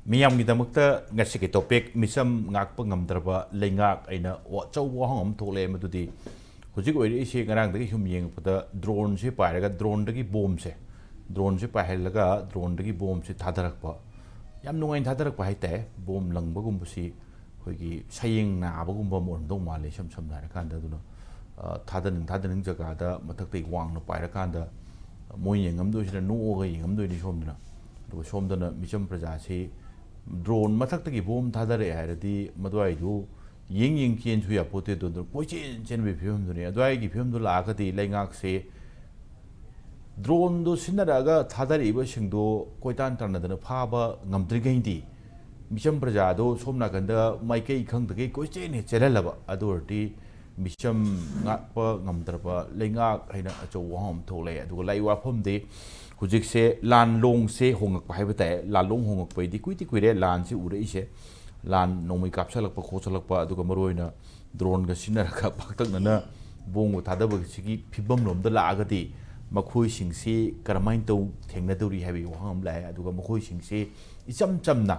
Miam kita mukta ngasi ke topik Micham Ngakpa Ngamdraba Leingak aina wachau wahang thole madudi hujik oi isi ngarang dagi humyeng pada drone se pairaga drone dagi bomb se paihalaga drone dagi bomb se thadarakpa yam nungai thadarakpa haite bomb langbagum busi hoigi sayeng na abagumba mondong male sam na kanda duna thadaning jaga da mathaktai wang na pairakanda moyeng amdo sina nuoga yengam ni somduna do somdana Micham praja se drone mathak bom thadare hairadi madwai du ying chen thuya pote do koi chen be phim du ne adwai gi phim du la ka ti Leingak se drone do sinaraga thadare iba singdo koitan tan na pha ba ngamdri gai di Micham praja do somna ganda maikai khang de koi chen ne chelala adorti Micham Ngakpa Ngamdraba Leingak haina acho wahom thole adu lai wa phom de hujik se lan long se hongak pai bata lan long hongak pai di kuire lan se ure ise lan nomai kapsalak pa khosalak pa adu ka maroina drone ga sinar ka paktak na bongo thada ba sigi phibam lom da la ga di makhoi sing se karamain to thengna duri habi waham lai adu ka makhoi sing se icham chamna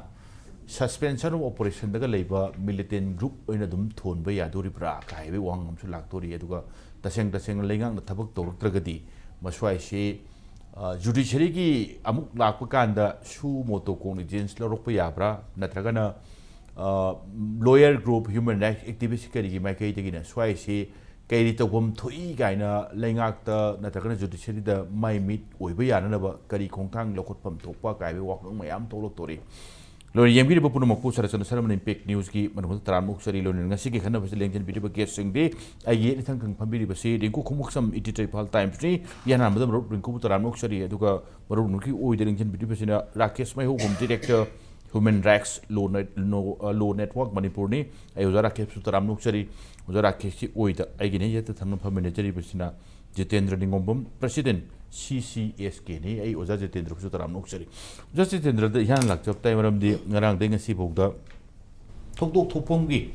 suspension of operation daga leiba militant group oina dum thon ba ya duri pra ka habi waham su lak tori adu ka taseng Leingak na thabak toruk tragadi maswai se judiciary ki amuk lakpa kanda su moto negligence la rokpa yabra natragana lawyer group human rights activist kari ki mai kai tegina swai se kairi tobom thoi gaina Leingak ta natragana judiciary da mai mit oiba yana ba kari khongthang lokhotpam thokpa kai be wak mayam tolok tori lori yemgi ba puno makpu Saratchandra Sharma impact news ki manum taramuk sari lori ngasi ki khana basi lengjen video ba guest singde ai thang kang phambiri basi Rinku Khumukcham editor Imphal times ni yana madam Rinku taramuk sari aduga maru nuki oi de lengjen video basi na Rakesh Meihoubam director human rights law network Manipur ni ai ozara Rakesh taramuk sari ozara Rakesh oi da ai gi ne yata thang phambiri jari basi na Jitendra Ningombam president CCSK ni ai oza Jitendra su taram noksari oza Jitendra da yan lak chap tai maram di ngarang de ngasi bogda thokdok thopom gi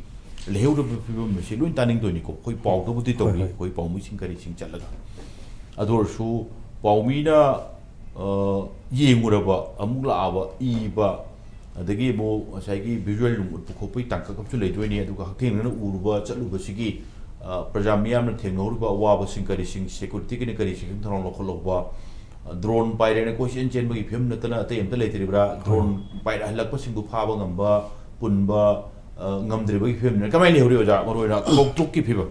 leheu do pibom mesi luin taning do ni ko koi pau do buti tori koi pau mi sing kari sing chalaga ador su pau mi na yenguraba amula aba iba adagi bo asai gi visual lung pu khopui tangka kap chu leidoi ni adu ka theng na uruba chaluba sigi Prajamiam na Tengnoruba Waba Sinkari Sing security in a Karising Tronokoloba drone by a question chain by him Natana Tem Teletribra drone by a Lapassing to Pava Namba Punba Ngamdraba him Kamani Hurioja or to keep him.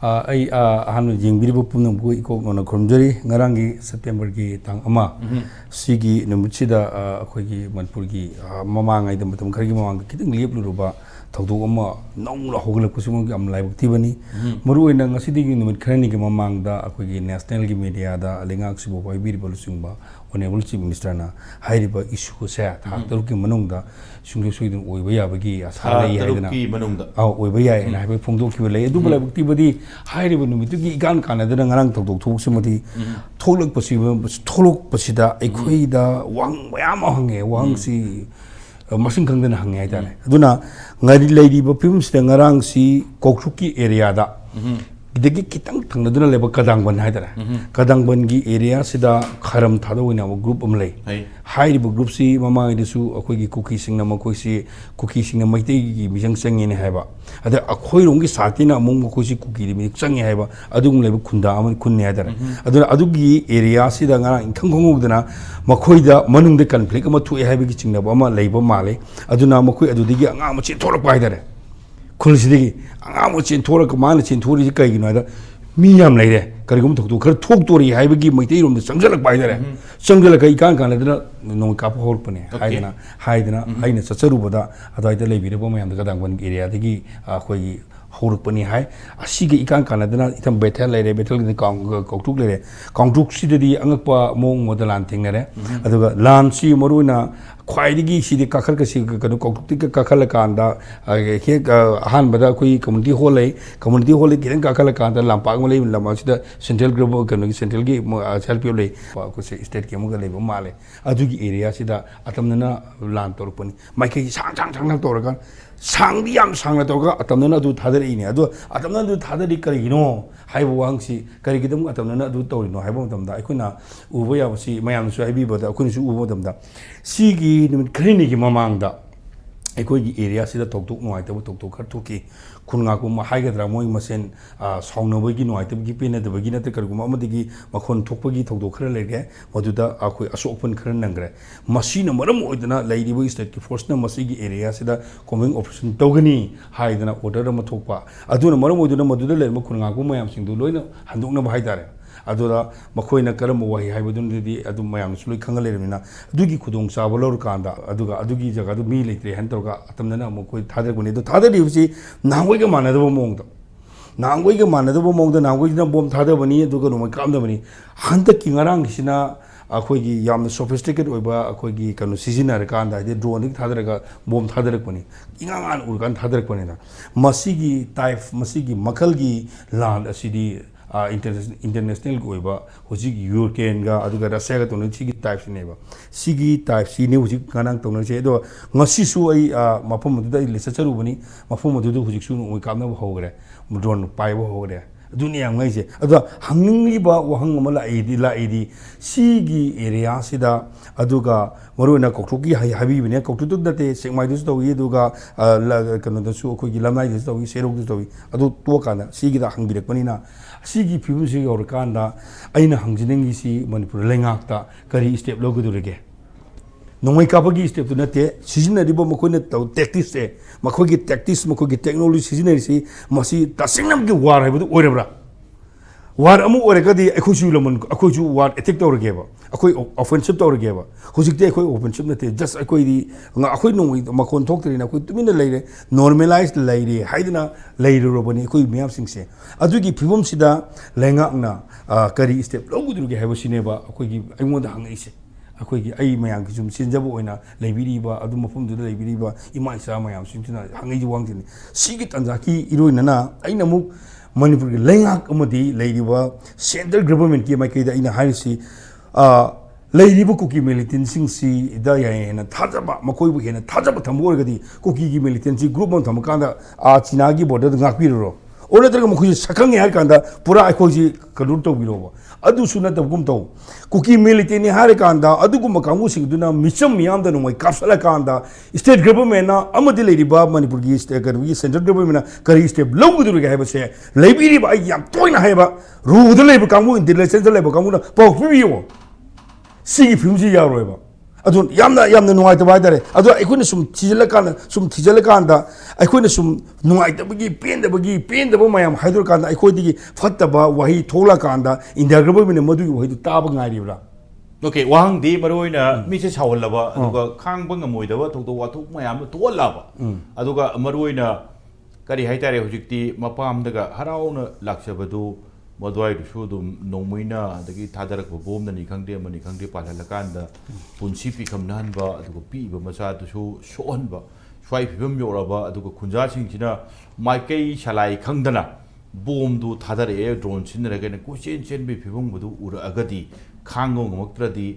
I am Jing Bibu Punum on a Krumjari, Narangi, September Gi, Tang Ama, Sigi, Namuchida, Kogi, Manpurgi, Mamang, I don't Karima, Kitting Liabluba. Thaudu ama nong la hogla kusum am live tibani maru ina ngasidi gi numit khrani gi mamang da akoi national gi media da Leingak sibo bai bir bol sungba honorable chief minister na hairiba issue se tha taru ki manung da sungge soidun oi ba ya ba gi asa lei haidana ki manung da oi ba ya na haiba phongdo ki lei adu bala bukti badi hairiba numitu gi igan kana da ngarang thaudu thuk simati tholok pasida ekoi da wang mayam hange wang si masing kang dana hangai dane aduna ngari lady ba films de ngarang si koksuki area da degi kitang thang duna leba kadangban haidara kadangban gi area sida kharam thado wina group amlei hai ri group si mama idisu akoi gi cookie sing na makoi si cookie sing na maite gi misang sangi ne haiba ada akoi rongi satina mong makoi si cookie ri mi sangi haiba adung leba khunda aman khunne haidara aduna adugi area sida ngara inkhang khongog dana makoi da manung de conflict ama thu haiba gi chingna ba ma leiba male aduna makoi adudigi anga ma chi thorok ba haidara 콜시디기 아무 진 토라가 많은 진 토리 지까지 나다 미냠 레이래 그리고 톡도 그 톡도리 하이버기 뭐이때 이름도 정절락 봐야래 정절락 그 이간 간에들 너무 까포 홀 뻔해 하이드나 하이는 서서루보다 아다이들 레비를 보면 한다 가당번 에리아들이 거기 호르 뻔히 하이 아시게 이간 간에들 이탄 배틀 레이래 배틀 강tuk 레이래 강tuk 시들이 angakpa 몽 모델 안 땡네래 아두가 란시 모르나 ख्वाइदगी सिदि काखल का सिग कनु कोक्टि का काखल कांदा के हान बदा कोई community hall किरन काखल कांदा लांपाग मले लमा सिदा सेंट्रल ग्रुप कनु सेंट्रल की सेल्फ ले को से स्टेट के मुग लेबो माले अदुगी एरिया सिदा अतमना लान तोरपनी माइके सांग तोरगा सांगदि याम सांगना तोरगा अतमना अदु थादरे ꯊꯥꯗꯔꯛꯏꯅꯦ ꯑꯗꯣ ꯑꯇꯝꯅ ꯑꯗꯨ ꯊꯥꯗꯔꯤ ꯀꯔꯤꯒꯤꯅꯣ ꯍꯥꯏꯕ ꯋꯥꯍꯪꯁꯤ ꯀꯔꯤꯒꯤꯗꯃꯛ ꯑꯇꯝꯅꯅ ꯑꯗꯨ ꯇꯧꯔꯤꯅꯣ ꯍꯥꯏꯕ ꯃꯇꯝꯗ ꯑꯩꯈꯣꯏꯅ ꯎꯕ ꯌꯥꯕꯁꯤ ꯃꯌꯥꯝꯅꯁꯨ ꯍꯥꯏꯕꯤꯕꯗ ꯑꯩꯈꯣꯏꯅꯁꯨ ꯎꯕ ꯃꯇꯝꯗ ꯁꯤꯒꯤ ꯅꯨꯃꯤꯠ ꯈꯔꯅꯤꯒꯤ ꯃꯃꯥꯡꯗ ꯑꯩꯈꯣꯏꯒꯤ ꯑꯦꯔꯤꯌꯥꯁꯤꯗ ꯊꯧꯗꯣꯛ ꯅꯨꯡꯉꯥꯏꯇꯕ ꯊꯧꯗꯣꯛ ꯈꯔ ꯊꯣꯛꯈꯤ ꯈꯨꯟ ꯉꯥꯛꯄ ꯍꯥꯏꯒꯗ꯭ꯔꯥ ꯃꯣꯏ ꯃꯁꯦꯟ ꯁꯥꯎꯅꯕꯒꯤ ꯅꯨꯡꯉꯥꯏꯇꯕꯒꯤ ꯄꯦꯟꯅꯗꯕꯒꯤ ꯅꯠꯇ꯭ꯔꯒ ꯀꯔꯤꯒꯨꯝꯕ ꯑꯃꯗꯒꯤ ꯃꯈꯣꯟ ꯊꯣꯛꯄꯒꯤ ꯊꯧꯗꯣꯛ ꯈꯔ ꯂꯩꯔꯦ ꯃꯗꯨꯗ ꯑꯩꯈꯣꯏ ꯑꯁꯣꯛ ꯑꯄꯟ ꯈꯔ ꯅꯪꯈ꯭ꯔꯦ ꯃꯁꯤꯅ ꯃꯔꯝ ꯑꯣꯏꯗꯨꯅ ꯂꯩꯔꯤꯕ ꯁ꯭ꯇꯦꯠꯀꯤ ꯐꯣꯔꯁꯅ ꯃꯁꯤꯒꯤ ꯑꯦꯔꯤꯌꯥꯁꯤꯗ ꯀꯣꯝꯕꯤꯡ ꯑꯣꯄꯔꯦꯁꯟ ꯇꯧꯒꯅꯤ ꯍꯥꯏꯗꯅ ꯑꯣꯔꯗꯔ ꯑꯃ ꯊꯣꯛꯄ ꯑꯗꯨꯅ ꯃꯔꯝ ꯑꯣꯏꯗꯨꯅ ꯃꯗꯨꯗ ꯂꯩꯔꯤꯕ ꯈꯨꯟ ꯉꯥꯛꯄ ꯃꯌꯥꯝꯁꯤꯡꯗꯨ ꯂꯣꯏꯅ ꯍꯟꯗꯣꯛꯅꯕ ꯍꯥꯏꯇꯥꯔꯦ ꯑꯗꯨꯗ ꯃꯈꯣꯏꯅ ꯀꯔꯝꯕ ꯋꯥꯍꯩ ꯍꯥꯏꯕꯗꯨꯅꯗꯤ ꯑꯗꯨꯝ ꯃꯌꯥꯝꯅꯁꯨ ꯂꯣꯏ ꯈꯪꯉ ꯂꯩꯔꯕꯅꯤꯅ ꯑꯗꯨꯒꯤ ꯈꯨꯗꯣꯡꯆꯥꯕ ꯂꯧꯔꯀꯥꯟꯗ ꯑꯗꯨꯒ ꯑꯗꯨꯒꯤ ꯖꯒꯥꯗꯨ ꯃꯤ ꯂꯩꯇ꯭ꯔꯦ ꯍꯥꯏꯅ ꯇꯧꯔꯒ ꯑꯇꯝꯅꯅ ꯑꯃꯨꯛ ꯑꯩꯈꯣꯏ ꯊꯥꯗꯔꯛꯄꯅꯤ ꯑꯗꯣ ꯊꯥꯗꯔꯤꯕꯁꯤ ꯅꯍꯥꯟꯋꯥꯏꯒ ꯃꯥꯟꯅꯗꯕ ꯃꯑꯣꯡꯗ ꯅꯍꯥꯟꯋꯥꯏꯒꯤꯅ ꯕꯣꯝ ꯊꯥꯗꯕꯅꯤ ꯑꯗꯨꯒ ꯅꯣꯡꯃꯩ ꯀꯥꯞꯅꯕꯅꯤ ꯍꯟꯗꯛꯀꯤ ꯉꯔꯥꯡꯒꯤꯁꯤꯅ ꯑꯩꯈꯣꯏꯒꯤ ꯌꯥꯝꯅ ꯁꯣꯐꯤꯁꯇꯤꯀꯦꯠ ꯑꯣꯏꯕ ꯑꯩꯈꯣꯏꯒꯤ ꯀꯩꯅꯣ ꯁꯤꯖꯤꯟꯅꯔꯀꯥꯟꯗ ꯍꯥꯏꯗꯤ ꯗ꯭ꯔꯣꯟꯗꯒꯤ ꯊꯥꯗꯔꯒ ꯕꯣꯝ ꯊꯥꯗꯔꯛꯄꯅꯤ ꯏꯉꯥꯡ ꯉꯥꯟꯅ ꯎꯔꯀꯥꯟꯗ ꯊꯥꯗꯔꯛꯄꯅꯤꯅ ꯃꯁꯤꯒꯤ ꯇꯥꯏꯞ ꯃꯁꯤꯒꯤ ꯃꯈꯜꯒꯤ ꯂꯥꯟ ꯑꯁꯤꯗꯤ ꯏꯟꯇꯔꯅꯦꯁꯅꯦꯜꯒꯤ ꯑꯣꯏꯕ ꯍꯧꯖꯤꯛ ꯌꯨꯀ꯭ꯔꯦꯟꯒ ꯑꯗꯨꯒ ꯔꯁꯤꯌꯥꯒ ꯇꯧꯅꯔꯤꯕ ꯁꯤꯒꯤ ꯇꯥꯏꯞꯁꯤꯅꯦꯕ ꯁꯤꯒꯤ ꯇꯥꯏꯞꯁꯤꯅꯤ ꯍꯧꯖꯤꯛ ꯉꯔꯥꯡ ꯇꯧꯅꯔꯤꯁꯦ ꯑꯗꯣ ꯉꯁꯤꯁꯨ ꯑꯩ ꯃꯐꯝ ꯑꯗꯨꯗ ꯑꯩ ꯆꯠꯆꯔꯨꯕꯅꯤ ꯃꯐꯝ ꯑꯗꯨꯗ ꯍꯧꯖꯤꯛꯁꯨ ꯅꯣꯡꯃꯩ ꯀꯥꯞꯅꯕ ꯍꯧꯈ꯭ꯔꯦ ꯗ꯭ꯔꯣꯟ ꯄꯥꯏꯕ ꯍꯧꯈ꯭ꯔꯦ ꯑꯗꯨꯅꯤ ꯌꯥꯝ ꯉꯩꯁꯦ ꯑꯗꯣ ꯍꯪꯅꯤꯡꯂꯤꯕ ꯋꯥꯍꯪ ꯑꯃ ꯂꯥꯛꯏꯗꯤ ꯁꯤꯒꯤ ꯑꯦꯔꯤꯌꯥꯁꯤꯗ ꯑꯗꯨꯒ ꯃꯔꯨꯑꯣꯏꯅ ꯀꯧꯇ꯭ꯔꯨꯛꯀꯤ ꯍꯥꯏꯕꯤꯕꯅꯦ ꯀꯧꯇ꯭ꯔꯨꯛꯇꯨ ꯅꯠꯇꯦ ꯁꯦꯛꯃꯥꯏꯗꯁꯨ ꯇꯧꯏ ꯑꯗꯨꯒ ꯀꯩꯅꯣꯗꯁꯨ ꯑꯩꯈꯣꯏꯒꯤ ꯂꯝꯂꯥꯏꯗꯁꯨ ꯇꯧꯏ ꯁꯦꯔꯧꯗꯁꯨ ꯇꯧꯏ ꯑꯗꯨ ꯇꯣꯛꯑꯀꯥꯟꯗ ꯁꯤꯒꯤꯗ ꯍꯪꯕꯤꯔꯛꯄꯅꯤꯅ ꯁꯤꯒꯤ ꯐꯤꯕꯝꯁꯤ ꯌꯧꯔꯀꯥꯟꯗ ꯑꯩꯅ ꯍꯪꯖꯅꯤꯡꯉꯤꯁꯤ ꯃꯅꯤꯄꯨꯔ ꯂꯩꯉꯥꯛꯇ ꯀꯔꯤ ꯁ꯭ꯇꯦꯞ ꯂꯧꯒꯗꯧꯔꯤꯒꯦ ꯅꯣꯡꯃꯩ ꯀꯥꯞꯄꯒꯤ ꯁ꯭ꯇꯦꯞꯇꯨ ꯅꯠꯇꯦ ꯁꯤꯖꯤꯟꯅꯔꯤꯕ ꯃꯈꯣꯏꯅ ꯇꯦꯛꯇꯤꯛꯁꯁꯦ ꯃꯈꯣꯏꯒꯤ ꯇꯦꯛꯇꯤꯛꯁ ꯃꯈꯣꯏꯒꯤ ꯇꯦꯛꯅꯣꯂꯣꯖꯤ ꯁꯤꯖꯤꯟꯅꯔꯤꯁꯤ ꯃꯁꯤ ꯇꯁꯦꯡꯅꯃꯛꯀꯤ ꯋꯥꯔ ꯍꯥꯏꯕꯗꯨ ꯑꯣꯏꯔꯕ꯭ꯔꯥ ꯋꯥꯔ ꯑꯃ ꯑꯣꯏꯔꯒꯗꯤ ꯑꯩꯈꯣꯏꯁꯨ ꯋꯥꯔ ꯑꯦꯇꯦꯛ ꯇꯧꯔꯒꯦꯕ ꯑꯩꯈꯣꯏ ꯑꯣꯐꯦꯟꯁꯤꯞ ꯇꯧꯔꯒꯦꯕ ꯍꯧꯖꯤꯛꯇꯤ ꯑꯩꯈꯣꯏ ꯑꯣꯐꯦꯟꯁꯤꯞ ꯅꯠꯇꯦ ꯖꯁ ꯑꯩꯈꯣꯏ ꯅꯣꯡꯃꯩ ꯃꯈꯣꯟ ꯊꯣꯛꯇ꯭ꯔꯤꯅ ꯑꯩꯈꯣꯏ ꯇꯨꯃꯤꯟꯅ ꯂꯩꯔꯦ ꯅꯣꯔꯃꯦꯂꯥꯏꯁ ꯂꯩꯔꯦ ꯍꯥꯏꯗꯅ ꯂꯩꯔꯨꯔꯕꯅꯤ ꯑꯩꯈꯣꯏ ꯃꯌꯥꯝꯁꯤꯡꯁꯦ ꯑꯗꯨꯒꯤ ꯐꯤꯕꯝꯁꯤda ꯂꯩꯉꯥꯛꯅ ꯀꯔꯤ ꯁ꯭ꯇꯦꯞ ꯂꯧꯒꯗꯧꯔꯤꯒꯦ ꯍꯥꯏꯕꯁꯤꯅꯦꯕ ꯑꯩꯉꯣꯟꯗ ꯍꯪꯉꯛꯏꯁꯦ ꯑꯩ ꯃꯌꯥꯝꯒꯤ ꯁꯨꯝ ꯆꯦꯟꯖꯕ ꯑꯣꯏꯅ ꯂꯩꯕꯤꯔꯤꯕ ꯑꯗꯨ ꯃꯐꯝꯗꯨꯗ ꯂꯩꯕꯤꯔꯤꯕ ꯏꯃꯥ ꯏꯆꯥ ꯃꯌꯥꯝꯁꯤꯡꯁꯤꯅ ꯍꯪꯉꯛꯏꯁꯦ ꯋꯥꯍꯪꯁꯤꯅꯤ ꯁꯤꯒꯤ ꯇꯥꯟꯖꯥꯒꯤ ꯏꯔꯣꯏꯅꯅ ꯑꯩꯅ ꯑꯃꯨꯛ ꯃꯅꯤꯄꯨꯔꯒꯤ ꯂꯩꯉꯥꯛ ꯑꯃꯗꯤ ꯂꯩꯔꯤꯕ ꯁꯦꯟꯇ꯭ꯔꯦꯜ ꯒꯚꯔꯟꯃꯦꯟꯠꯀꯤ ꯃꯥꯏꯀꯩꯗ ꯑꯩꯅ ꯍꯥꯏꯔꯤꯁꯤ ꯂꯩꯔꯤꯕ ꯀꯨꯀꯤ ꯃꯤꯂꯤꯇꯦꯟꯁꯤꯡꯁꯤꯗ ꯍꯦꯟꯅ ꯊꯥꯖꯕ ꯃꯈꯣꯏꯕꯨ ꯍꯦꯟꯅ ꯊꯥꯖꯕ ꯊꯝꯕ ꯑꯣꯏꯔꯒꯗꯤ ꯀꯨꯀꯤꯒꯤ ꯃꯤꯂꯤꯇꯦꯟꯁꯤ ꯒ꯭ꯔꯨꯞ ꯑꯃ ꯊꯝꯃꯀꯥꯟꯗ ꯆꯤꯅꯥꯒꯤ ꯕꯣꯔꯗꯔꯗ ꯉꯥꯛꯄꯤꯔꯨꯔꯣ ꯑꯣꯔ ꯅꯠꯇ꯭ꯔꯒ ꯃꯈꯣꯏꯁꯤ ꯁꯛꯈꯪꯉꯦ ꯍꯥꯏꯔ ꯀꯥꯟꯗ ꯄꯨꯔꯥ ꯑꯩꯈꯣꯏꯁꯤ ꯀꯩꯅꯣ ꯇꯧꯕꯤꯔꯣꯕ ꯑꯗꯨꯁꯨ ꯅꯠꯇꯕꯒꯨꯝ ꯇꯧ ꯀꯨꯀꯤ ꯃꯤꯂꯤꯇꯦꯟꯅꯤ ꯍꯥꯏꯔ ꯀꯥꯟꯗ ꯑꯗꯨꯒꯨꯝꯕ ꯀꯥꯡꯕꯨꯁꯤꯡꯗꯨꯅ ꯃꯤꯆꯝ ꯃꯤꯌꯥꯝꯗ ꯅꯣꯡꯃꯩ ꯀꯥꯞꯁꯜꯂꯀꯥꯟꯗ ꯁ꯭ꯇꯦꯠ ꯒꯚꯔꯟꯃꯦꯟꯠꯅ ꯑꯃꯗꯤ ꯂꯩꯔꯤꯕ ꯃꯅꯤꯄꯨꯔꯒꯤ ꯀꯩꯅꯣꯒꯤ ꯁꯦꯟꯇ꯭ꯔꯦꯜ ꯒꯚꯔꯟꯃꯦꯟꯠꯅ ꯀꯔꯤ ꯁ꯭ꯇꯦꯞ ꯂꯧꯒꯗꯧꯔꯤꯒꯦ ꯍꯥꯏꯕꯁꯦ ꯂꯩꯕꯤꯔꯤꯕ ꯑꯩ ꯌꯥꯝ ꯇꯣꯏꯅ ꯍꯥꯏꯕ ꯔꯨꯗ ꯂꯩꯕ ꯀꯥꯡꯕꯨ ꯏꯟꯇꯦꯂꯤꯖꯦꯟꯁꯇ ꯂꯩꯕ ꯀꯥꯡꯕꯨꯅ ꯄꯥꯎ ꯄꯤꯕꯤꯌꯣ ꯁꯤꯒꯤ ꯐꯤꯕꯝꯁꯤ ꯌꯥꯔꯣꯏꯕ ꯑꯗꯨ ꯌꯥꯝꯅ ꯅꯨꯡꯉꯥꯏꯇꯕ ꯍꯥꯏꯇꯥꯔꯦ ꯑꯗꯣ ꯑꯩꯈꯣꯏꯅ ꯁꯨꯝ ꯊꯤꯖꯤꯜꯂꯀꯥꯟꯗ ꯑꯩꯈꯣꯏꯅ ꯁꯨꯝ ꯅꯨꯡꯉꯥꯏꯇꯕꯒꯤ ꯄꯦꯟꯗꯕ ꯃꯌꯥꯝ ꯍꯥꯏꯗꯣꯔꯀꯥꯟꯗ ꯑꯩꯈꯣꯏꯗꯒꯤ ꯐꯠꯇꯕ ꯋꯥꯍꯩ ꯊꯣꯛꯂꯀꯥꯟꯗ ꯏꯟꯗꯤꯌꯥ ꯒꯚꯔꯟꯃꯦꯟꯠꯅ ꯃꯗꯨꯒꯤ ꯋꯥꯍꯩꯗꯨ ꯇꯥꯕ ꯉꯥꯏꯔꯤꯕ꯭ꯔꯥ ओके वाहंगदी मरोइना मीसे सावलबा अदुगा खांगबा ngमोइदबा थोक्तो वाथुक मयाम थोलाबा अदुगा मरोइना करी हाइतारे हुजिक्ति मपामदगा हराउना लाक्सबदु मदवाइदुसु दुम नोंमैना अदगी थादरक बोमदनि खंगदे मनि खंगदे पाललकांदा पुंसी पिखमनानबा अदुगा पीबा मचादुसु सोहनबा स्वाइ फिबम योरबा अदुगा खुंजासिंसिना माइकै सलाई खंगदना बोमदु थादरे ड्रोन सिनरगने कुचेन चेनबि फिबमबदु उरअगदि खांगो ngमक्त्रदि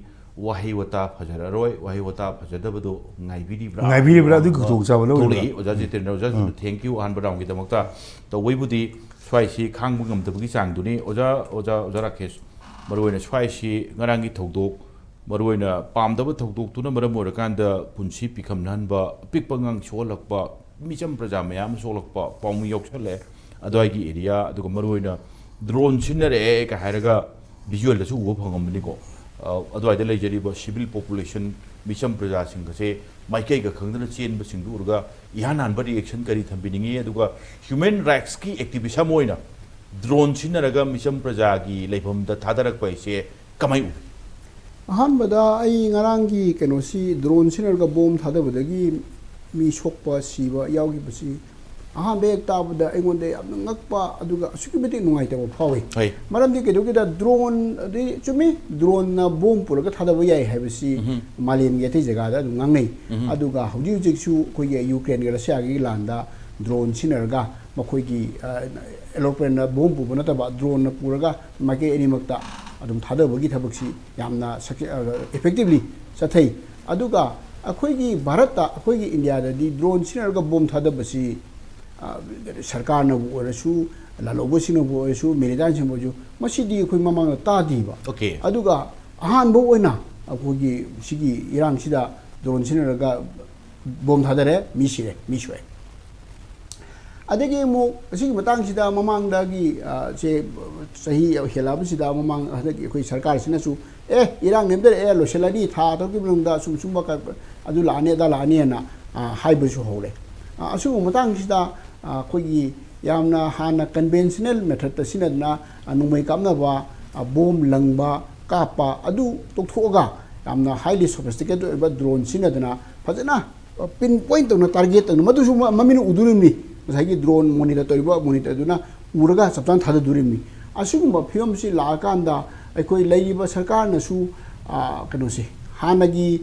वाही वता फजररोय वाही वता फजदबदो ngaibiribra अदुग खुदोंचाबा थोली ओजा जितेन्द्र ओजा थैंक यू आन बराम की दमक्ता तो वैबुदी स्वाइसी खांग ngमदबगी चांगदुनी ओजा राकेश मरुइना स्वाइसी ngरांगी थौदोक मरुइना पामदब थौदोकतुना मरम ओरकांदा पुंसी पिखमनानबा पिकपा ngang सोलकपा मिचम प्रजा मयाम सोलकपा पाउमी योक्सले अदवाइगी एरिया अदुग मरुइना ड्रोन सिनरे का हायरगा visual da su ubo phangam ko adwai da leijari ba civil population micham praja sing se maikai ga khangdana chen ba sing urga ihan an ba reaction kari thambiningi aduga human rights ki activism oina drone sinaraga micham praja gi leifam da thadarak pai se kamai u ahan bada ai ngarangi kenosi drone sinaraga bom thadabadagi mi sokpa siba yawgi basi ahan bek tabda aingonde yamna ngakpa aduga asukimeti nungaitaba phawi maramdi kedugida drone di chumi drone na bom puraga thadaba yai haibasi malen ge te jaga da ngangnei aduga hauji hujiksu khoige Ukraine ga Russia gi landa drone sinarga makhoigi aeroplane na bom pu bana taba drone na puraga make animakta adum thadaba gi thabaksi yamna effectively sathai aduga akhoigi bharat ta akhoigi India da di drone sinarga bom thadabasi sarkarnabu orasu lalobosinabu orasu militansinbu masidi akhoi mamang tadiba okay aduga ahanbo oina akhoi sigi irang sida drone sinaraga bom thadare misire miswe adegi mu sigi matang sida mamang dagi se sahi helab sida mamang adegi akhoi sarkar sinasu irang nemdere lo seladi tha to ki blungda sum sum ba adu lane da lane na haibusu hole asu matang sida akhoi yamna hana conventional method ta sinadna anumai kamna ba bom langba kapa adu tokhoga yamna highly sophisticated ba drone sinadna fajana pinpoint na target na madu maminu udurimni masagi drone monitor duna uraga saptan thada durimni asugumba film si la kanda aikoi leiba sarkar na su kanu si hanagi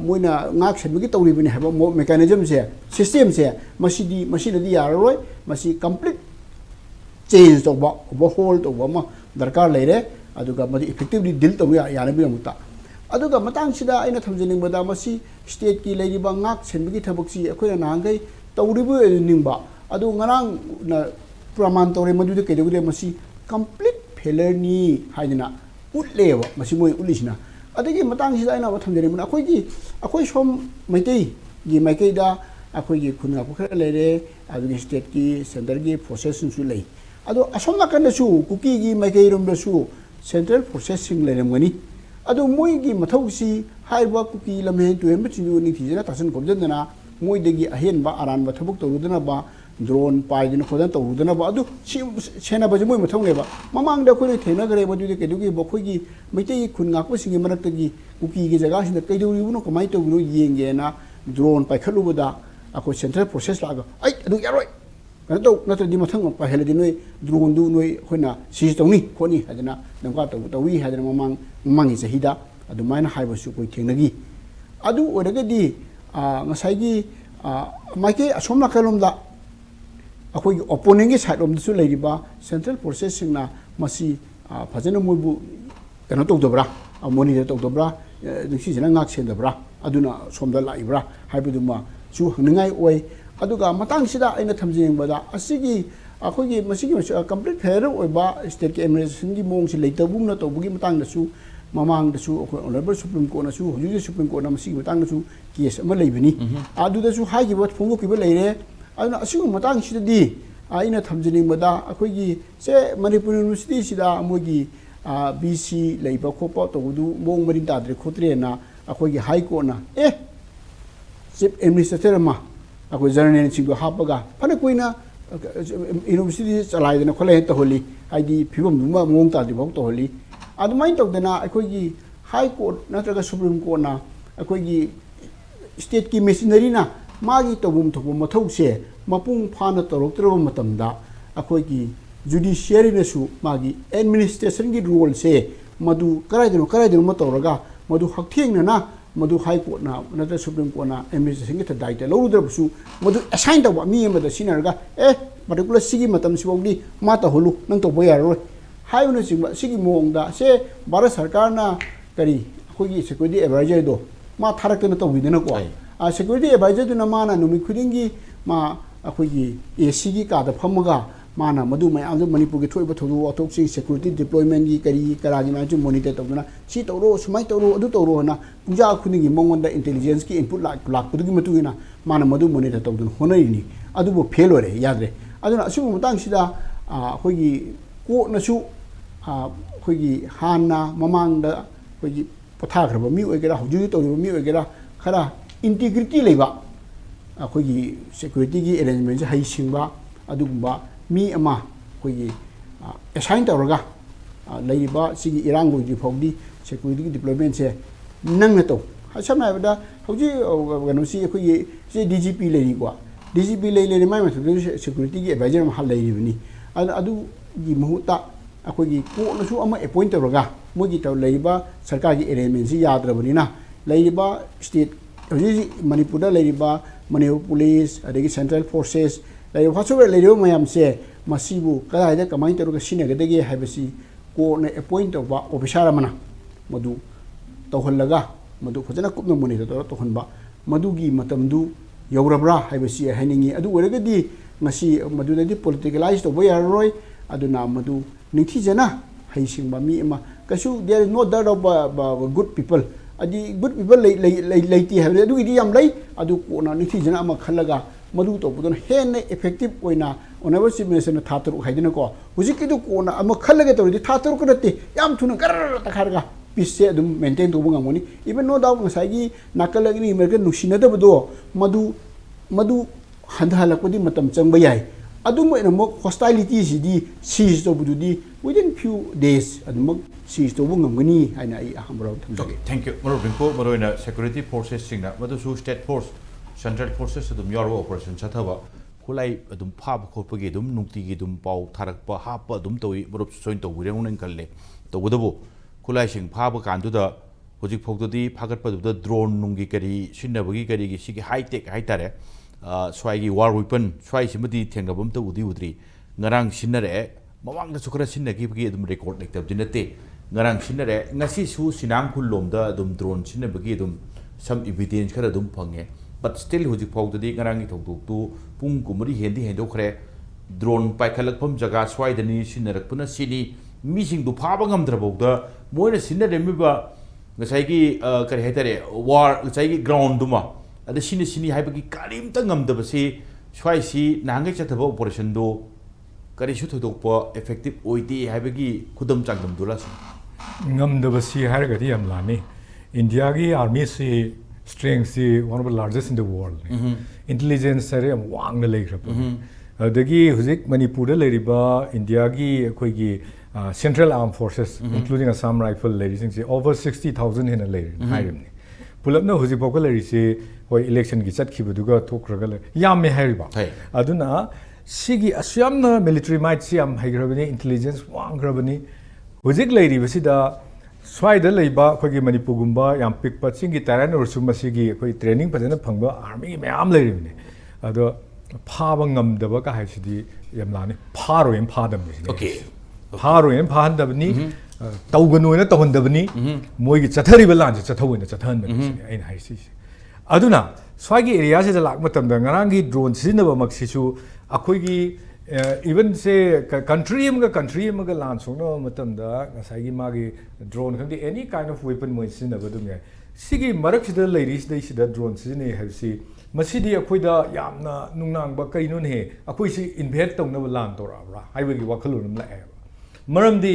moina ngak senbagi tawribani haba mechanism se system se masidi yaroi masi complete change to ba overhaul to ba ma darkar leire aduga madi effectively deal to yana bi amuta aduga matang sida aina thamjening bada masi state ki leiba ngak senbagi thabak si akoina nangai tawribu ningba adu ngarang na praman tawre madu de kedugre masi complete failure ni haidina utleba masi moi ulisina adagi matang sida aina wa thamjening bada akoi som maitei gi maikei da akoi gi khunga pokhra leire adugi state ki center gi processing su lei adu asomna kan su kuki gi maikei rom da su central processing leirem gani adu moi gi mathau si haiba kuki lamhe to em chu ni thijana tasan komjana moi degi ahen ba aran ba thabuk tawudana ba drone paidina khodan tawudana ba adu chena ba moi mathau leba mamang da khoi thena gare ba du de kedugi ba khoi gi maitei khun ngak pa singi marak gi kuki gi jaga sin da kai duri buno kamai to buno yenge na drone pai khalu bada ako central process laga ai adu yaroi kana to na to di mathang pa hele di noi drone du noi khoina si tawni khoni hadana namka tawi hadana mamang gi hida adu maina haiba su koi thenagi adu odaga di ngasai gi maike asomna kalomda akoi opponent gi side of su leiriba central processing na masi fajana moibu kana to dobra monitor to dobra nisi jana ngak sen dobra aduna somda laibra haibuduma su hangai oi aduga matang sida aina thamjeng bada asigi akoi masigi complete fair oiba state ki administration gi mong si leitabu na to bugi matang da su mamang da su honorable supreme court na su huju supreme court na masigi matang da su case ama leibani adu da su haigi wat phongo ki ba leire aduna asigu matang sida di aina thamjeng bada akoi gi se Manipur university sida amogi BC leiba khopa to du mong marin ta dre khotre na akoi gi high court na chief administrator ma akoi journal sing do hapaga phane koina university chalai dena khole to holi aidi phibom duma mong ta di bok to holi adumain to dena akoi gi high court natraga supreme court na akoi gi state ki machinery na magi to bum thobum mathau se mapung phana torok trobo matamda akoi gi judiciary na su magi administration gi role se madu karai deno matoraga madu haktheng na madu high court na nata supreme court na administration gi daite lorudra su madu assign to mi amada sinarga particular sigi matam siwogdi mata holu nang to boyar ro hayu na singba sigi mongda se bharat sarkar na kari khogi security advisor do ma tharak na to widena ko security advisor du na mana numi khudingi ma akhogi AC gi ka da phamaga mana madu mai ang Manipur gi thoiba thodu atok sing security deployment gi kari karagi ma ju monitor tawna si tawro sumai tawro adu tawro na puja khuni gi mongonda intelligence ki input lak pudu gi matu ina mana madu monitor tawdun honai ni adu bo fail ore yadre aduna asu mutang sida khogi ko na su khogi hanna mamang da khogi potha graba mi oigera huju tawro mi oigera khara integrity leiba khogi security gi arrangement hai singba adugumba mi ama khogi assign tawraga leiba sigi irango gi fogdi security deployment se nang to samna bada hoji ganu si khogi se DGP leiri kwa DGP leiri mai ma security gi advisor ma hal leiri bani adu gi muhuta khogi ko na su ama appoint tawraga mogi taw leiba sarkar gi arrangement si yadra bani na leiba state hoji Manipur da leiba Manipur police adegi central forces leiba fasobe leiba mayam se masibu kada da kamai tawraga sinaga dege haibasi ko na appoint ba officer mana madu tawhallaga madu fajana kupna monitor to honba madugi matamdu yaurabra haibasi haningi adu oregadi ngasi madudadi politicalize to boy aroi aduna madu ningthijana haisingba mi ama kasu there is no doubt of good people adi good people leiti have adu idi yam lei adu kona ningthijana ama khalaga madu to budon hen effective oina onever simulation thatru haidina ko hujiki du kona ama khalaga to di thatru kurati yam thuna gar ta kharga pisse adum maintain to bunga moni even no doubt ngasai nakalagi ni american nushina da bado madu handhalakpadi matam changba yai adum ena mo hostility sidi seize to bududi within few days adum seize to bungamgani haina ai ahambro okay thank you maro rinko maro ina security forces singna madu su state force central forces adum your operation chathaba khulai adum phab khopagi adum nukti gi adum pau tharakpa hapa adum toi maro join to wireng nang kalle to gudabu khulai sing phaba kandu da hojik phogdodi phagatpa da drone nungi kari sinnabagi kari gi sigi high tech hai tare swagi war weapon swai simadi thengbam to udi udri ngarang sinnare mamang da sukra sinnagi bagi adum record lektab dinate ngarang sinnare ngasi su sinam khulom da adum drone sinnabagi adum some evidence khara adum phange but still hojik phogdodi ngarang gi thogduk tu pung kumari hendi hendokre drone paikhalakpham jaga swai dani sinnarakpuna sini mising du phaba ngamdrabogda moina sinnare miba ngasai gi kare hetare war ngasai gi ground duma ada sini haibagi karimta ngamdabasi swai si nangai chathaba operation do kari su thodokpa effective oiti haibagi khudam changdam dula ngamdabasi haragadi amlani India gi army si strength si one of the largest in the world intelligence sare am wang na leikrap adagi hujik manipur da leiriba India gi khoi gi central armed forces including Assam rifle ladies over 60,000 in a layer hirimni pulapna hujik bokal leri se hoi election gi chat khibuduga thokraga le yam me hariba aduna sigi asyamna military might siam haigrabani intelligence wangrabani hujik leri basida swaida leiba khogi manipur gumba yam pikpa singi taran ursu masigi khoi training pajana phangba army mayam leiribni ado phaba ngamdaba ka haisidi yamlani pharo em phadam ni okay pharo em phandabni tawganoina tawhandabni moigi chathariba lanse chathawina chathanbani aina haisi aduna swagi area se lak matamda ngarangi drone sinaba maksisu akoigi even say country amga lan songno matamda ngasai magi drone khandi any kind of weapon mo sinaba dum ya sigi marak sida ladies dai sida drone sine habsi masidi akoida yamna nungnangba kainun he akoi si invade tongna lan torabra haibagi wakhalunum la maramdi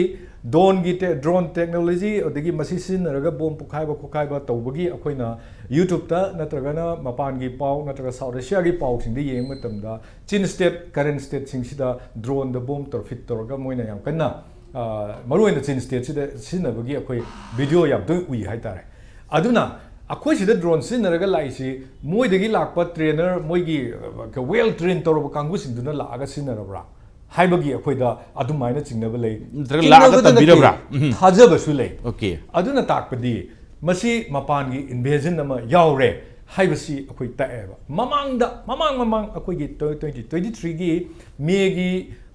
drone technology odagi masi sinaraga bom pukhaiba tawbagi akoina YouTube ta natragana mapan gi pau natraga South Asia gi pau sing di yeng matamda chin state current state sing sida drone the bomb tor fit torga moina yam kanna maruina chin state sida sinabagi akoi video yam tu ui haitare aduna akoi sida drone sinaraga laisi moidagi lakpa trainer moigi well trained toroba kangu singduna laaga sinarabra haibagi akoida adumaina chingnaba lei laga tambirabra thajabasu lei okay aduna takpadi masi mapangi invasion ama yaure haibasi akoi taeba mamang akoigi 2023 gi megi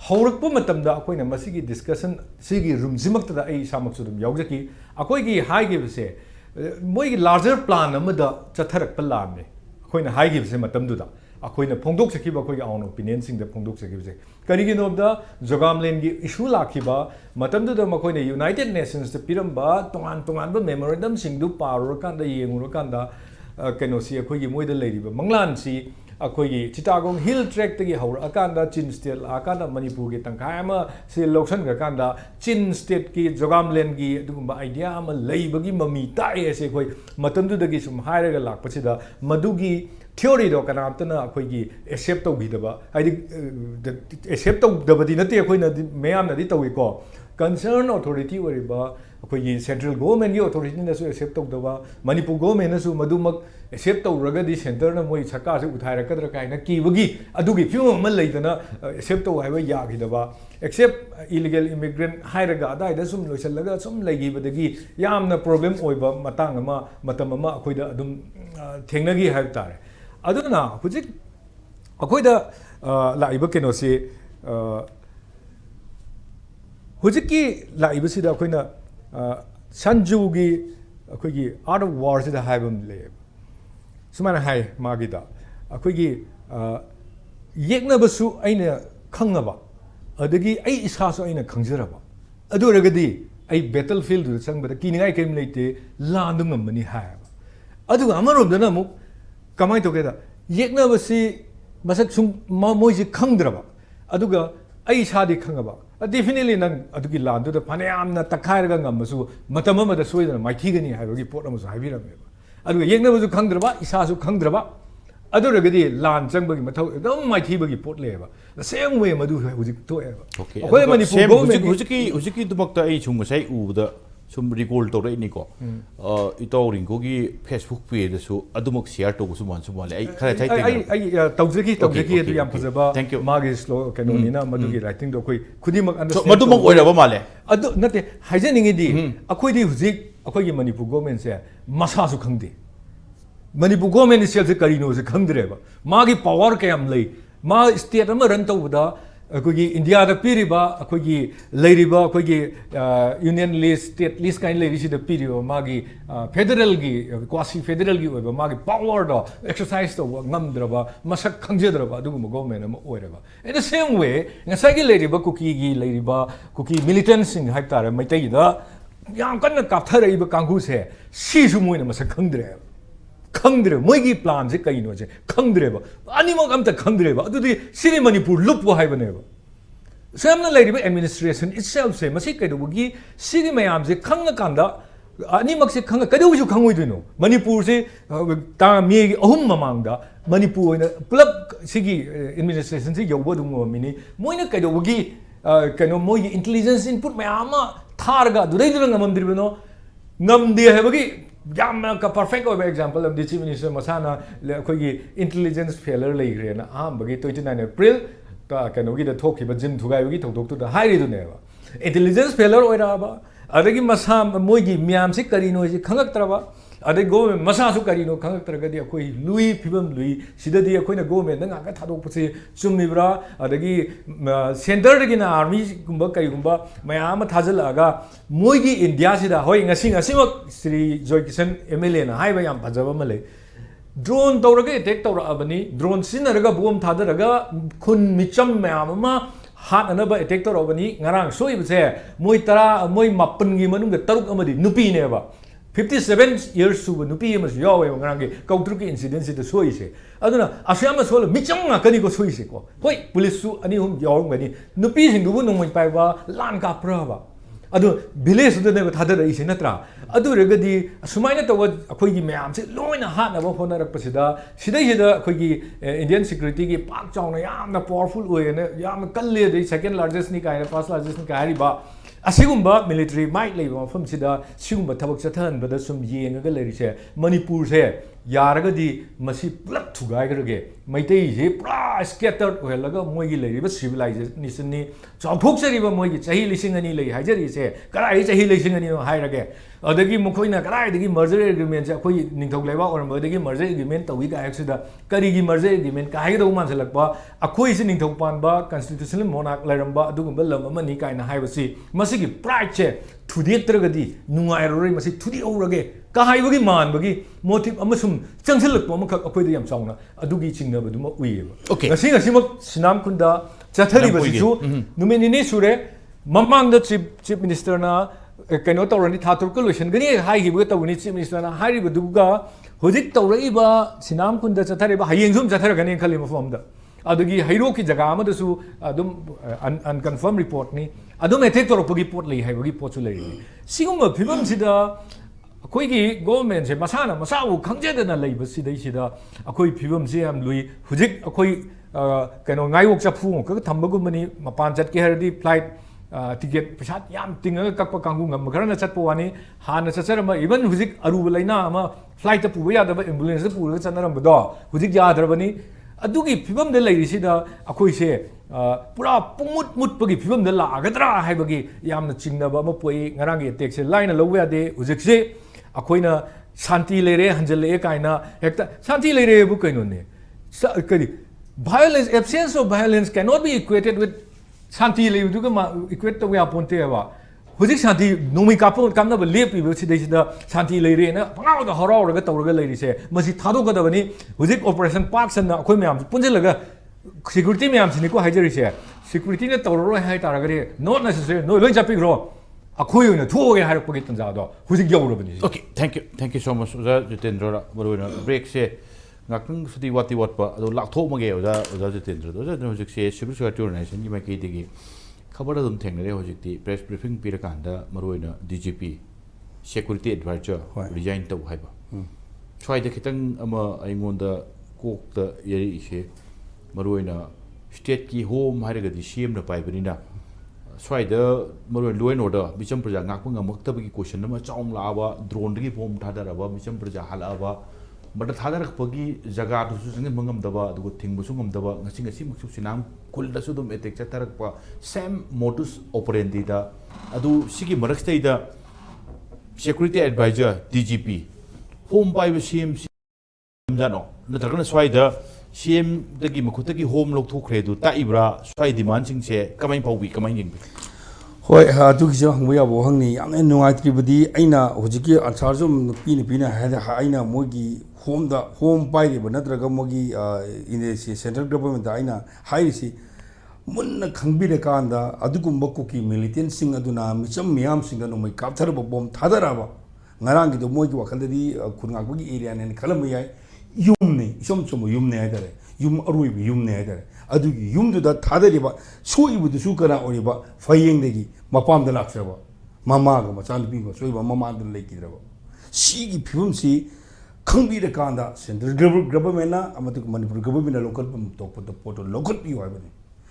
haurakpa matamda akoina masigi discussion sigi room jimakta ai samaksu dum yaujaki akoigi haige base moigi larger plan amada chatharakpa lamne akoina haige base matamduda akoina phongdok sakiba akoigi own opinion sing da phongdok sakibse karigino da jogamlen gi issue lakhiba matamdu da makoina United Nations da piramba tongan ba memorandum sing du parur kan da yenguru kan da kenosi akoigi moida leiriba manglan si akoigi Chittagong hill track tagi haur akanda chin state akanda manipur gi tangkai ama se loksan ga kanda chin state ki jogamlen gi dugumba idea ama leibagi mami tai ase koi matamdu da gi sum hairaga lakpachida madugi theory do kanamtana akoigi accept tawbidaba haidi accept tawdabadi nate akoina mayam na di tawi ko concerned authority wariba akoigi central government gi authority na su accept tawdaba manipur government na su madumak accept tawraga di center na moi sarkar se uthaira kadra kaina kibagi adugi few man leidana accept taw haiba yagidaba except illegal immigrant hairaga adai da sum loisallaga sum legibadagi yamna problem oiba matang ama matam ama akoida adum thengnagi haib tare aduna hujik akoida laiba kenosi hujiki laiba sida akoina sanjugi akoigi art of war sida haibam le sumana hai magida akoigi ꯌꯦꯛꯅꯕꯁꯨ ꯑꯩꯅ ꯈꯪꯉꯕ ꯑꯗꯒꯤ ꯑꯩ ꯏꯁꯥꯁꯨ ꯑꯩꯅ ꯈꯪꯖꯔꯕ ꯑꯗꯨ ꯑꯣꯏꯔꯒꯗꯤ ꯑꯩ battle ꯐꯤꯜꯗꯨꯗ ꯆꯪꯕꯗ ꯀꯤꯅꯤꯡꯉꯥꯏ ꯀꯔꯤꯝ ꯂꯩꯇꯦ ꯂꯥꯟꯗꯨ ꯉꯝꯃꯅꯤ ꯍꯥꯏꯌꯦꯕ ꯑꯗꯨꯒ ꯑꯃꯔꯣꯝꯗꯅ ꯑꯃꯨꯛ ꯀꯃꯥꯏꯅ ꯇꯧꯒꯦꯗ ꯌꯦꯛꯅꯕꯁꯤ ꯃꯁꯛ ꯁꯨꯝ ꯃꯣꯏꯁꯤ ꯈꯪꯗ꯭ꯔꯕ ꯑꯗꯨꯒ ꯑꯩ ꯏꯁꯥꯗꯤ ꯈꯪꯉꯕ ꯗꯦꯐꯤꯅꯦꯠꯂꯤ ꯅꯪ ꯑꯗꯨꯒꯤ ꯂꯥꯟꯗꯨꯗ ꯐꯅꯌꯥꯝꯅ ꯇꯛꯈꯥꯏꯔꯒ ꯉꯝꯃꯁꯨ ꯃꯇꯝ ꯑꯃꯗ ꯁꯣꯏꯗꯅ ꯃꯥꯏꯊꯤꯒꯅꯤ ꯍꯥꯏꯕꯒꯤ ꯄꯣꯠ ꯑꯃꯁꯨ ꯍꯥꯏꯕꯤꯔꯝꯃꯦꯕ ꯑꯗꯨꯒ ꯌꯦꯛꯅꯕꯁꯨ ꯈꯪꯗ꯭ꯔꯕ ꯏꯁꯥꯁꯨ ꯈꯪꯗ꯭ꯔꯕ ꯑꯗꯨ ꯑꯣꯏꯔꯒꯗꯤ ꯂꯥꯟ ꯆꯪꯕꯒꯤ ꯃꯊꯧ ꯑꯗꯨꯝ ꯃꯥꯏꯊꯤꯕꯒꯤ ꯄꯣꯠ ꯂꯩꯌꯦꯕ ꯁꯦꯝ ꯋꯦ ꯃꯗꯨ ꯍꯧꯖꯤꯛ ꯊꯣꯛꯑꯦꯕ ꯑꯩꯈꯣꯏ ꯃꯅꯤꯄꯨꯔ ꯒꯣꯚꯔꯟꯃꯦꯟꯠ ꯍꯧꯖꯤꯛꯀꯤꯗꯃꯛꯇ ꯑꯩ ꯁꯨꯝ ꯉꯁꯥꯏ ꯎꯕꯗ ꯁꯨꯝ ꯔꯤꯀꯣꯜ ꯇꯧꯔꯛꯏꯅꯤꯀꯣ ꯏꯇꯥꯎ ꯔꯤꯡꯀꯨꯒꯤ ꯐꯦꯁꯕꯨꯛ ꯄꯦꯖꯗꯁꯨ ꯑꯗꯨꯃꯛ ꯁꯤꯌꯔ ꯇꯧꯕꯁꯨ ꯃꯥꯟꯁꯨ ꯃꯥꯜꯂꯦ ꯑꯩ ꯈꯔ ꯑꯩ ꯇꯧꯖꯈꯤ ꯑꯗꯨ ꯌꯥꯝ ꯐꯖꯕ ꯃꯥꯒꯤ ꯀꯩꯅꯣꯅꯤꯅ ꯃꯗꯨꯒꯤ ꯔꯥꯏꯇꯤꯡꯗꯣ ꯑꯩꯈꯣꯏ ꯈꯨꯗꯤꯡꯃꯛ ꯃꯗꯨꯃꯛ ꯑꯣꯏꯔꯕ ꯃꯥꯜꯂꯦ ꯑꯗꯨ ꯅꯠꯇꯦ ꯍꯥꯏꯖꯅꯤꯡꯉꯤꯗꯤ ꯑꯩꯈꯣꯏꯗꯤ ꯍꯧꯖꯤꯛ ꯑꯩꯈꯣꯏꯒꯤ ꯃꯅꯤꯄꯨꯔ ꯒꯣꯚꯔꯟꯃꯦꯟꯠꯁꯦ ꯃꯁꯥꯁꯨ ꯈꯪꯗꯦ ꯃꯅꯤꯄꯨꯔ ꯒꯣꯚꯔꯟꯃꯦꯟꯠ ꯏꯁꯦꯜꯁꯦ ꯀꯔꯤꯅꯣꯁꯦ ꯈꯪꯗ꯭ꯔꯦꯕ ꯃꯥꯒꯤ ꯄꯋꯥꯔ ꯀꯌꯥꯝ ꯂꯩ ꯃꯥ ꯁ꯭ꯇꯦꯠ ꯑꯃ ꯔꯟ ꯇꯧꯕꯗ ꯑꯩꯈꯣꯏꯒꯤ ꯏꯟꯗꯤꯌꯥꯗ ꯄꯤꯔꯤꯕ ꯑꯩꯈꯣꯏꯒꯤ ꯂꯩꯔꯤꯕ ꯑꯩꯈꯣꯏꯒꯤ ꯌꯨꯅꯤꯌꯟ ꯂꯤꯁ ꯁ꯭ꯇꯦꯠ ꯂꯤꯁ ꯀꯥꯏꯅ ꯂꯩꯔꯤꯁꯤꯗ ꯄꯤꯔꯤꯕ ꯃꯥꯒꯤ ꯐꯦꯗꯔꯦꯜꯒꯤ ꯀ꯭ꯋꯥꯁꯤ ꯐꯦꯗꯔꯦꯜꯒꯤ ꯑꯣꯏꯕ ꯃꯥꯒꯤ ꯄꯋꯥꯔꯗꯣ ꯑꯦꯛꯁꯔꯁꯥꯏꯁ ꯇꯧꯕ ꯉꯝꯗ꯭ꯔꯕ ꯃꯁꯛ ꯈꯪꯖꯗ꯭ꯔꯕ ꯑꯗꯨꯒꯨꯝꯕ ꯒꯣꯚꯔꯟꯃꯦꯟꯠ ꯑꯃ ꯑꯣꯏꯔꯦꯕ ꯏꯟ ꯗ ꯁꯦꯝ ꯋꯦ ꯉꯁꯥꯏꯒꯤ ꯂꯩꯔꯤꯕ ꯀꯨꯀꯤꯒꯤ ꯂꯩꯔꯤꯕ ꯀꯨꯀꯤ ꯃꯤꯂꯤꯇꯦꯟꯠꯁꯤꯡ ꯍꯥꯏꯕ ꯇꯥꯔꯦ ꯃꯩꯇꯩꯒꯤꯗ ꯌꯥꯝ ꯀꯟꯅ ꯀꯥꯞꯊꯔꯛꯏꯕ ꯀꯥꯡꯕꯨꯁꯦ ꯁꯤꯁꯨ ꯃꯣꯏꯅ ꯃꯁꯛ ꯈꯪꯗ꯭ꯔꯦꯕ ꯈꯪꯗ꯭ꯔꯦꯕ ꯃꯣꯏꯒꯤ ꯄ꯭ꯂꯥꯟꯁꯦ ꯀꯩꯅꯣꯁꯦ ꯈꯪꯗ꯭ꯔꯦꯕ ꯑꯅꯤꯃꯛ ꯑꯝꯇ ꯈꯪꯗ꯭ꯔꯦꯕ ꯑꯗꯨꯗꯤ ꯁꯤꯅꯤ ꯃꯅꯤꯄꯨꯔ ꯂꯨꯞꯄꯨ ꯍꯥꯏꯕꯅꯦꯕ ꯁꯝꯅ ꯂꯩꯔꯤꯕ ꯑꯦꯗꯃꯤꯅꯤꯁꯇ꯭ꯔꯦꯁꯟ ꯏꯠꯁꯦꯜꯐꯁꯦ ꯃꯁꯤ ꯀꯩꯗꯧꯕꯒꯤ ꯁꯤꯒꯤ ꯃꯌꯥꯝꯁꯦ ꯈꯪꯉꯀꯥꯟꯗ ꯑꯅꯤꯃꯛꯁꯦ ꯀꯩꯗꯧꯕꯁꯨ ꯈꯪꯉꯣꯏꯗꯣꯏꯅꯣ ꯃꯅꯤꯄꯨꯔꯁꯦ ꯃꯦꯒꯤ 3 ꯃꯃꯥꯡꯗ ꯃꯅꯤꯄꯨꯔ ꯑꯣꯏꯅ ꯄꯨꯂꯞ ꯁꯤꯒꯤ ꯑꯦꯗꯃꯤꯅꯤꯁꯇ꯭ꯔꯦꯁꯟꯁꯦ ꯌꯧꯕ ꯑꯗꯨꯝ ꯉꯝꯃꯤꯅꯤ ꯃꯣꯏꯅ ꯀꯩꯗꯧꯕꯒꯤ ꯀꯩꯅꯣ ꯃꯣꯏꯒꯤ ꯏꯟꯇꯦꯂꯤꯖꯦꯟꯁ ꯏꯟꯄꯨꯠ ꯃꯌꯥꯝ ꯑꯃ ꯊꯥꯔꯒ ꯑꯗꯨꯗꯩꯗꯨꯅ ꯉꯝꯃꯝꯗ꯭ꯔꯤꯕꯅꯣ ꯉꯝꯗꯦ ꯍꯥꯏꯕꯒꯤ ꯌꯥꯝꯅ ꯄꯔꯐꯦꯛ ꯑꯣꯏꯕ ꯑꯦꯛꯖꯥꯝꯄꯜ ꯑꯃꯗꯤ ꯆꯤꯐ ꯃꯤꯅꯤꯁꯇꯔ ꯃꯁꯥꯅ ꯑꯩꯈꯣꯏꯒꯤ ꯏꯟꯇꯦꯂꯤꯖꯦꯟꯁ ꯐꯦꯂꯔ ꯂꯩꯈ꯭ꯔꯦꯅ ꯑꯍꯥꯟꯕꯒꯤ 29 ꯑꯦꯄ꯭ꯔꯤꯜ ꯀꯩꯅꯣꯒꯤꯗ ꯊꯣꯛꯈꯤꯕ ꯖꯤꯝ ꯊꯨꯒꯥꯏꯕꯒꯤ ꯊꯧꯗꯣꯛꯇꯨꯗ ꯍꯥꯏꯔꯤꯗꯨꯅꯦꯕ ꯏꯟꯇꯦꯂꯤꯖꯦꯟꯁ ꯐꯦꯂꯔ ꯑꯣꯏꯔꯛꯑꯕ ꯑꯗꯒꯤ ꯃꯁꯥ ꯃꯣꯏꯒꯤ ꯃꯌꯥꯝꯁꯤ ꯀꯔꯤꯅꯣꯁꯤ ꯈꯪꯉꯛꯇ꯭ꯔꯕ ꯑꯗꯩ ꯒꯣꯚꯔꯟꯃꯦꯟꯠ ꯃꯁꯥꯁꯨ ꯀꯔꯤꯅꯣ ꯈꯪꯉꯛꯇ꯭ꯔꯒꯗꯤ ꯑꯩꯈꯣꯏ ꯂꯨꯏ ꯐꯤꯕꯝ ꯂꯨꯏ ꯁꯤꯗꯗꯤ ꯑꯩꯈꯣꯏꯅ ꯒꯣꯚꯔꯟꯃꯦꯟꯠꯅ ꯉꯥꯛꯇ ꯊꯥꯗꯣꯛꯄꯁꯤ ꯆꯨꯝꯃꯤꯕ꯭ꯔꯥ ꯑꯗꯒꯤ ꯁꯦꯟꯇꯔꯗꯒꯤꯅ ꯑꯥꯔꯃꯤꯒꯨꯝꯕ ꯀꯔꯤꯒꯨꯝꯕ ꯃꯌꯥꯝ ꯑꯃ ꯊꯥꯖꯤꯜꯂꯛꯑꯒ ꯃꯣꯏꯒꯤ ꯏꯟꯗꯤꯌꯥꯁꯤꯗ ꯍꯣꯏ ꯉꯁꯤꯃꯛ ꯁ꯭ꯔꯤ ꯖꯣꯏꯀꯤꯁꯟ MLAꯅ ꯍꯥꯏꯕ ꯌꯥꯝ ꯐꯖꯕ ꯑꯃ ꯂꯩ ड्रोन तौरगा अटैक तौरअबनी ड्रोन सिनरगा बोम थादरगा खुन मिचम मैम अमा हातनब अटैक तौरअबनी ngarang सोइबसे मोइ तरा मोइ मापनगी मनुंग तरुक अमदि नुपीनेबा 57 years सुब नुपी अमस यावे ngarang ge कौतरुक इंसिडेंट सिद सोइसे अदुना असियाम सोल मिचम ngakani को सोइसे को होय पुलिस सु अनि हुम यावंगनी नुपी सिंदुबु नोंमोइ पाइबा लान काप्रबा अदु भिलेज दुने थादर इसे नत्रा अदु रेगदी सुमाइना तव अखोइगी मैम से लोइना हानबा होनरकपसिदा सिदैसिदा अखोइगी इंडियन सिक्युरिटी की पाक चाउना यामना पावरफुल ओयने याम कल्ले दे सेकंड लार्जेस्ट नि कायना फर्स्ट लार्जेस्ट नि कायरिबा असिगुम्बा मिलिटरी माइट लेबा मफमसिदा सिगुम्बा थबक चथहनबदा सुम येंगगा लेरिसे मणिपुर से यारगदी मसी पुलप थुगाइगरगे मैतै जे पुरा स्कैटर्ड ओहलगा मोइगी लेरिबा सिविलाइजेशन नि चाउथोक्सरिबा मोइगी चाहि लिसिंग अनि लेइ हाइजरिसे कराइ चाहि लिसिंग अनि हाइरगे अदगी मुखोइना कराइदगी मर्जर एग्रीमेंट से अखोइ निंथौग लेबा ओरमबदगी मर्जर एग्रीमेंट तौई गायक्सिदा करिगी मर्जर एग्रीमेंट काइगदौ मानसलकबा अखोइ से निंथौग Panba constitutional monarch लेरमबा अदुगुम्बा lump अमनि काइना हाइबसि मसिगी pride से थुदेत्रगदी नुंगाइरोरै मसि थुदि औरगे काहाइबगी मानबगी मोटिव अमसुम चंगसलकपो अमखक अखोइदा याम चाउना अदुगी चिंगनबदुमा उइयेबा ngasimak sinam kunda chathariबसिसु नुमिनिनि सुरे ममांगदा चीफ मिनिस्टर ना कनो तौरनी थातुरक लोइसनगनी हाइगिबो तौनी चीफ मिनिस्टर ना हारिबदुगा होजिक तौरइबा सिनाम कुंदा चथरिबा हयेंगसुम चथरगनी खलि मफमदा अदुगी हैरो की जगह अमदसु अदुम अनकन्फर्म रिपोर्ट नि अदुम एटेक तौरपगी पोट लई हाइबगी पोटसु लई सिगुम फिबम सिदा अखोइगी गवर्नमेंट से मसाना मसाउ खंगजेदना लैबसिदैसिदा अखोइ फिबम से हम लुई हुजिक अखोइ कनो गाइवोक चफु क थंबगुमनी मपान चटके हरदी फ्लाइट टिकेट पैसा याम तिंगगा कक्पा कांगु ngam खरना चटपो वानी हाना चचरम इवन हुजिक अरुब लैना अमा फ्लाइट त पुबा यादबा एम्बुलेंस त पुरगा चनरमबदो हुजिक यादरबनी अदुगी फिबम दे लैरिसिदा अखोइ से पूरा पुमुट मुटपगी फिबम द लागदरा हाइबगी यामना चिंगनबा म पोई ngarang ge टेक से लाइन लौबा दे हुजिक से अखोइना शांति लेरे हंजले काइना हेक्ता शांति लेरे बु कैनोने करी violence absence of violence cannot be equated with शांति लेबदुगा इक्वेट तो या पोंते बा हुजिक शांति नोमि कापो कामना लेपिबो सिदैसिदा शांति लेरे ना पंगावदा हरावरगा तौरगा लेरिसे मसि थादोगदबनी हुजिक ऑपरेशन पार्क सन्ना अखोइ मयाम पुंजलगा security ꯃꯌꯥꯝ ꯁꯤꯅꯤꯀꯣ ꯍꯥꯏꯖꯔꯤꯁꯦ security ꯅ ꯇꯧꯔꯔꯣꯏ ꯍꯥꯏ ꯇꯥꯔꯒꯗꯤ not necessary ꯅꯣꯏ ꯂꯣꯏ ꯆꯠꯄꯤꯈ꯭ꯔꯣ ꯑꯩꯈꯣꯏ ꯑꯣꯏꯅ ꯊꯣꯛꯑꯒꯦ ꯍꯥꯏꯔꯛꯄꯒꯤ ꯇꯟꯖꯥꯗꯣ ꯍꯧꯖꯤꯛ ꯌꯧꯔꯕꯅꯤ Okay, thank you so much Oza Jitendra Maruina break se ngakung sudi wati watpa ado lakthok mage Oza Jitendra Oza hojik se civil society organization gi maki digi khabar dum thengnare hojik ti press briefing pirakanda Maruina DGP security advisor resign taw haiba chwai de khitang ama aingonda kok ta yari ise Maruina state ki home hairaga di CM na paibanina Swaida Maruin Law and Order, Micham Praja Ngakpa Ngamaktabaki question number Chong Lava, drone Rigi Pom Tadaraba, Micham Praja Halava, but the Tadarapagi Zaga to Susan Mangamdaba, the good thing Musungam Nasing a Sim Sinam, Kulda Sudum etek Tarakpa, same modus operandi da Adu Siki Maraksta security advisor DGP, home by the CM Dano, the Dragon Swaida. CM dagi makutagi home lok thokre du ta ibra swai demand sing se kamai paubi kamai ning hoi ha tu ki hang ya bo hang ni yang nuai tri budi aina hojiki ansar zum pina aina mogi home pai ri banatraga mogi in the central government da aina hai si munna khangbi re kanda adugumba ko ki militant sing aduna micham miyam sing no mai kapthar bom thadara ba ngarang gi do mogi wakal di khunga ko gi area ne khalam yai yumne som yumne haidare yum arui yumne haidare adugi yumdu da thadari ba soibu du sukara oriba fayeng degi mapam da laksaba mama ga machan bi go soiba mama da lekidraba sigi phum si khangbi da kanda central government na amatu manipur government na local top poto local pi wa bani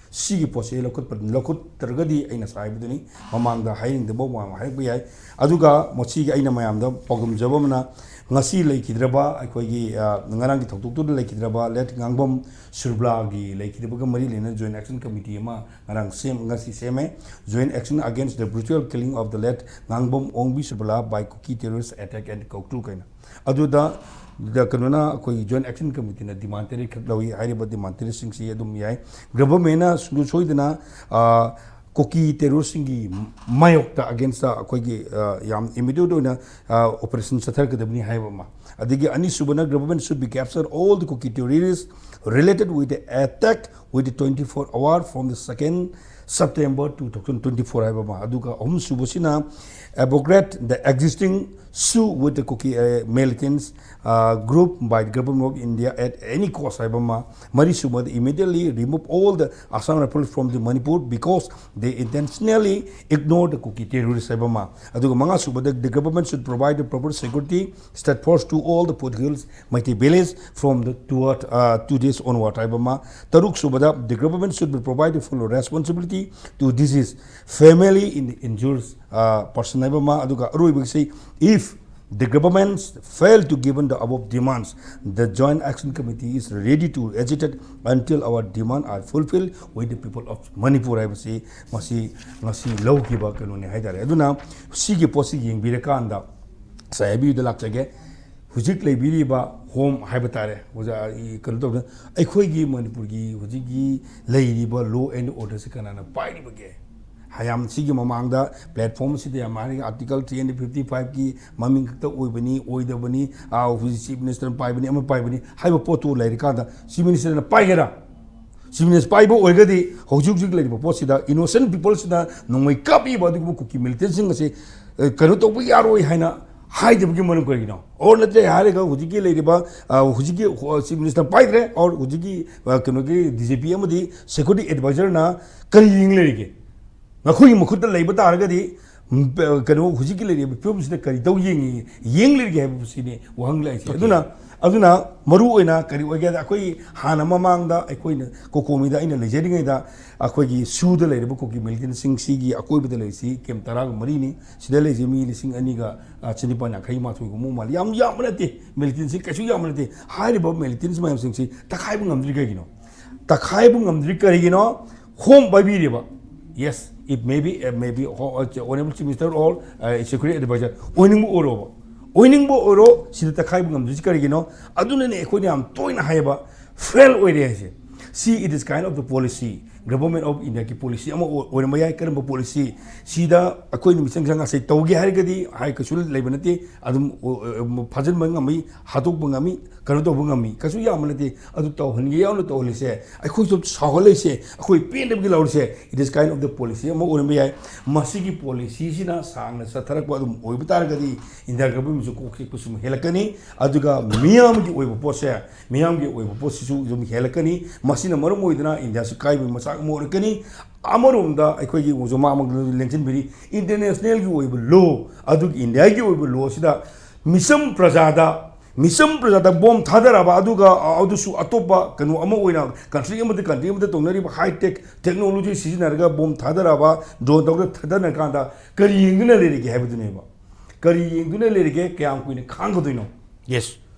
sigi pose local targadi aina sai biduni mamang da hiring da bo ma hai bi ai aduga mochi ga aina mayam da pogum jabamna ngasi laikidraba aikoigi ngarang gi thoktok tu laikidraba let ngangbam surbla gi laikidraba ga mari lena joint action committee ma ngarang ngasi seme joint action against the brutal killing of the late ngangbam ongbi surbla by cookie terrorist attack and koktu kaina aduda da kanuna koi joint action committee na demand teri khlawi hariba demand teri sing si adum yai government na soidana Koki terrorism mayokta against the yam immediate operation Sathar Kadabni Haivama. Adigi Ani Subana government should be captured all the Koki terrorists related with the attack with the 24-hour from the 2nd September 2024 Haivama. Aduga Subosina abrogated the existing sue with the Koki militants group by the government of India at any cost. Mari Subad immediately remove all the Assam rebels from the Manipur because they intentionally ignored the Koki terrorists. The government should provide the proper security state force to all the foothills, mighty villages from the 2 days onward. Taruk Subada, the government should be provided full responsibility to disease family in the injured person. If the governments fail to give the above demands, the Joint Action Committee is ready to agitate until our demands are fulfilled with the people of Manipur. I say, Masi low giba kanuni haidare. Aduna sigi posi ying birekanda. Sabi the lakage. Hujik Libiriba home habitat was a Kanto. I quigi Manipurgi, Hujigi, Layriba, low end order second and a party again. Hayam Sigi Mamanga platforms the American Article 355 ki Maming Oibani, Oidabani, our Chief Minister Pibani, Pibani, have a poto Laricada, Chief Minister and Pigera. Chief Minister Pibo already, Hojuk like Posida, innocent people no way copy about the cookie militant say, Karuto we are Hina. Hide the Gimonogino, or let the Hariga, Hujiki Ladiba, Hujiki, Chief Minister Pidre, or Hujiki, Kanogi, DCPMD, Security Advisor na, Kari Lady. Nakui Mukuta Labor Targadi, Kano Hujiki Lady, films the Karito Ying Lady have seen one like Aduna, Maruina, Kariwaga, Akoi, Hana Mamanga, Aquina, Kokomida in a Legerida, Aquagi, Su the Lady Cookie Milton Sing Sigi, Akoi the Lacy, Kem Tarag Marini, Sidele Zimi, Sing Aniga, Chinipana, Kaima to Muma, Yam Yamanati, Milton Sing Yamanati, high above Milton's Mam Sing, Takaibum Drigagino. Takaibum Drigagino, home by Biriba. Yes, it may be honorable Minister or security advisor, winning Oro. Winning Oro, Sidakaibum Drigagino, Aduna Equinium, Toin Haiba, fell with see, it is kind of the policy. government of India की policy अमा और मयाई करम policy सीधा अकोई निमिषं संग ऐसे तोगे हर कदी high कशुल लेबनते अदम फजल मंगामी हाथों मंगामी करो तो मंगामी कशु या मनते अदु तो हन्ये या तो होले से अकोई जो साहले से अकोई पेन दबकी लाउड से it is kind of the policy अमा और मयाई मसी की policy सीना सांग सथरक को अदम ओई बता रखदी India government जो कोके कुछ हेलकनी अदुगा मियाम की ओई पोसे मियाम की ओई पोसे जो हेलकनी मसी न मरम ओइदना India से काई भी मसा मोरकनी अमरोंदा अखोई जो मामक लेंशन बिरी इंटरनेशनल की ओइब लो अदुग इंडिया की ओइब लो सिदा मिसम प्रजादा बॉम्ब थादराबा अदुगा अदुसु अतोपा कनु अमा ओइना कंट्री अमते तोंनरी हाई टेक टेक्नोलॉजी सिजनरगा बॉम्ब थादराबा ड्रोन तोग थादना कांदा करी यंगना लेरिगे हैबदुनेबा करी यंगना लेरिगे क्याम कुइने खांगदुइनो yes